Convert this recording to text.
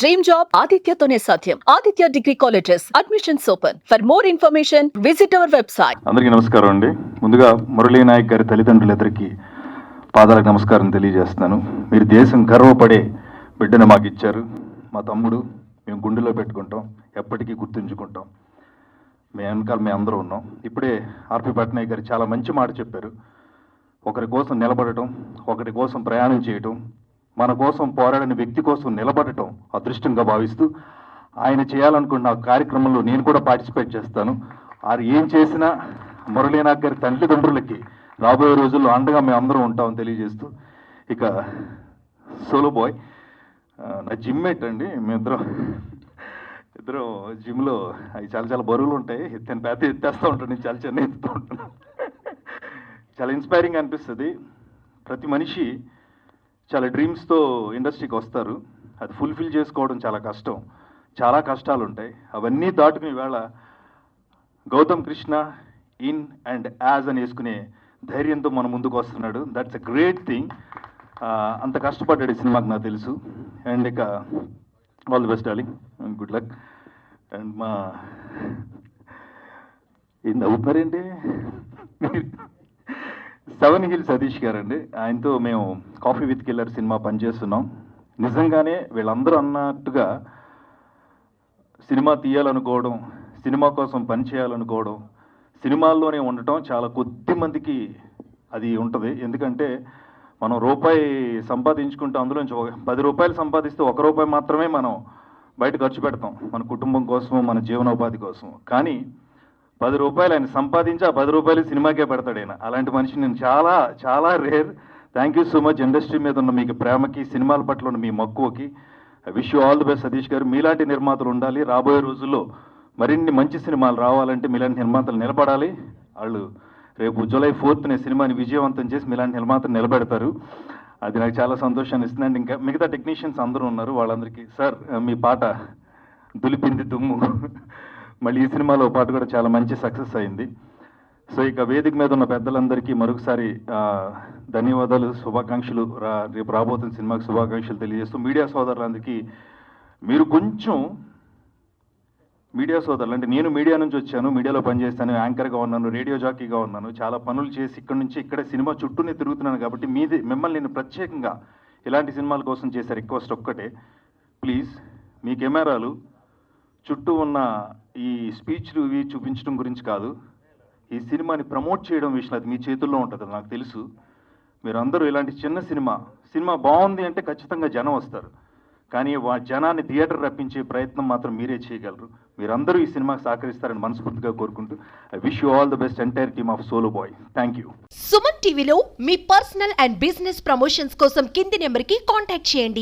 Dream job ఆదిత్యతోనే సాధ్యం. Aditya degree colleges admissions open. For more information visit our website. అందరికీ నమస్కారం అండి. ముందుగా మురళీ నాయక్ గారి తల్లిదండ్రులిద్దరికీ పాదాలకు నమస్కారం తెలియజేస్తున్నాను. మీరు దేశం గర్వపడే బిడ్డను మాకు ఇచ్చారు. మా తమ్ముడు, మేము గుండెలో పెట్టుకుంటాం, ఎప్పటికీ గుర్తుంచుకుంటాం. మేము వెనకాల మేము అందరూ ఉన్నాం. ఇప్పుడే ఆర్పి పట్నాయక్ గారు చాలా మంచి మాట చెప్పారు. ఒకరి కోసం నిలబడటం, ఒకరి కోసం ప్రయాణం చేయటం, మన కోసం పోరాడిన వ్యక్తి కోసం నిలబడటం అదృష్టంగా భావిస్తూ ఆయన చేయాలనుకున్న ఆ కార్యక్రమంలో నేను కూడా పార్టిసిపేట్ చేస్తాను. అది ఏం చేసినా మురళీనాథ్ గారి తల్లిదండ్రులకి రాబోయే రోజుల్లో అండగా మేము అందరం ఉంటామని తెలియజేస్తూ, ఇక సోలో బాయ్ నా జిమ్మేట్ అండి. మేమిద్దరం జిమ్లో అవి చాలా చాలా బరువులు ఉంటాయి. ఎత్తేస్తూ ఉంటాను, నేను చాలా చిన్న ఎత్తుతూ ఉంటాను. చాలా ఇన్స్పైరింగ్ అనిపిస్తుంది. ప్రతి మనిషి చాలా డ్రీమ్స్తో ఇండస్ట్రీకి వస్తారు. అది ఫుల్ఫిల్ చేసుకోవడం చాలా కష్టం, చాలా కష్టాలు ఉంటాయి. అవన్నీ దాటుకుని వేళ గౌతమ్ కృష్ణ ఇన్ అండ్ యాజ్ అని వేసుకునే ధైర్యంతో మన ముందుకు వస్తున్నాడు. That's a great thing. అంత కష్టపడ్డాడు ఈ సినిమాకి నాకు తెలుసు. అండ్ ఇక all the best darling and good luck. And మా ఏం నవ్వుతున్నారేంటి? సెవెన్ హిల్ సతీష్ గారండి. ఆయనతో మేము కాఫీ విత్ కిల్లర్ సినిమా పనిచేస్తున్నాం. నిజంగానే వీళ్ళందరూ అన్నట్టుగా సినిమా తీయాలనుకోవడం, సినిమా కోసం పని చేయాలనుకోవడం, సినిమాల్లోనే ఉండటం చాలా కొద్ది మందికి అది ఉంటుంది. ఎందుకంటే మనం రూపాయి సంపాదించుకుంటే అందులోంచి 10 రూపాయలు సంపాదిస్తే 1 రూపాయి మాత్రమే మనం బయట ఖర్చు పెడతాం మన కుటుంబం కోసం, మన జీవనోపాధి కోసం. కానీ 10 రూపాయలు ఆయన సంపాదించి ఆ 10 రూపాయలు సినిమాకే పెడతాడు ఆయన. అలాంటి మనిషి నేను చాలా చాలా rare. Thank you so much. Industry మీద ఉన్న మీకు ప్రేమకి, సినిమాల పట్ల ఉన్న మీ మక్కువకి I wish you all the best Satish గారు. మీలాంటి నిర్మాతలు ఉండాలి. రాబోయే రోజుల్లో మరిన్ని మంచి సినిమాలు రావాలంటే మీలాంటి నిర్మాతలు నిలబడాలి. వాళ్ళు రేపు జూలై 4th సినిమాని విజయవంతం చేసి మీలాంటి నిర్మాతలు నిలబెడతారు. అది నాకు చాలా సంతోషాన్ని ఇస్తుంది. అండ్ ఇంకా మిగతా టెక్నీషియన్స్ అందరూ ఉన్నారు, వాళ్ళందరికీ సార్ మీ పాట దులిపింది దుమ్ము, మళ్ళీ ఈ సినిమాలో పాట కూడా చాలా మంచి సక్సెస్ అయింది. సో ఇక వేదిక మీద ఉన్న పెద్దలందరికీ మరొకసారి ధన్యవాదాలు, శుభాకాంక్షలు. రేపు రాబోతున్న సినిమాకి శుభాకాంక్షలు తెలియజేస్తూ, మీడియా సోదరులందరికీ మీరు కొంచెం మీడియా సోదరులు అంటే నేను మీడియా నుంచి వచ్చాను, మీడియాలో పనిచేస్తాను, యాంకర్గా ఉన్నాను, రేడియో జాకీగా ఉన్నాను, చాలా పనులు చేసి ఇక్కడ నుంచి ఇక్కడే సినిమా చుట్టూనే తిరుగుతున్నాను. కాబట్టి మిమ్మల్ని నేను ప్రత్యేకంగా ఇలాంటి సినిమాల కోసం చేసే రిక్వెస్ట్ ఒక్కటే, ప్లీజ్ మీ కెమెరాలు చుట్టూ ఉన్న ఈ స్పీచ్లు ఇవి చూపించడం గురించి కాదు, ఈ సినిమాని ప్రమోట్ చేయడం విషయంలో అది మీ చేతుల్లో ఉంటుంది. నాకు తెలుసు మీరందరూ ఇలాంటి చిన్న సినిమా బాగుంది అంటే ఖచ్చితంగా జనం వస్తారు. కానీ జనాన్ని థియేటర్ రప్పించే ప్రయత్నం మాత్రం మీరే చేయగలరు. మీరందరూ ఈ సినిమాకి సహకరిస్తారని మనస్ఫూర్తిగా కోరుకుంటూ I wish you all the best entire team of solo boy. Thank you. Suman టీవీలో మీ పర్సనల్ అండ్ బిజినెస్ ప్రమోషన్స్ కోసం కింది నెంబర్కి కాంటాక్ట్ చేయండి.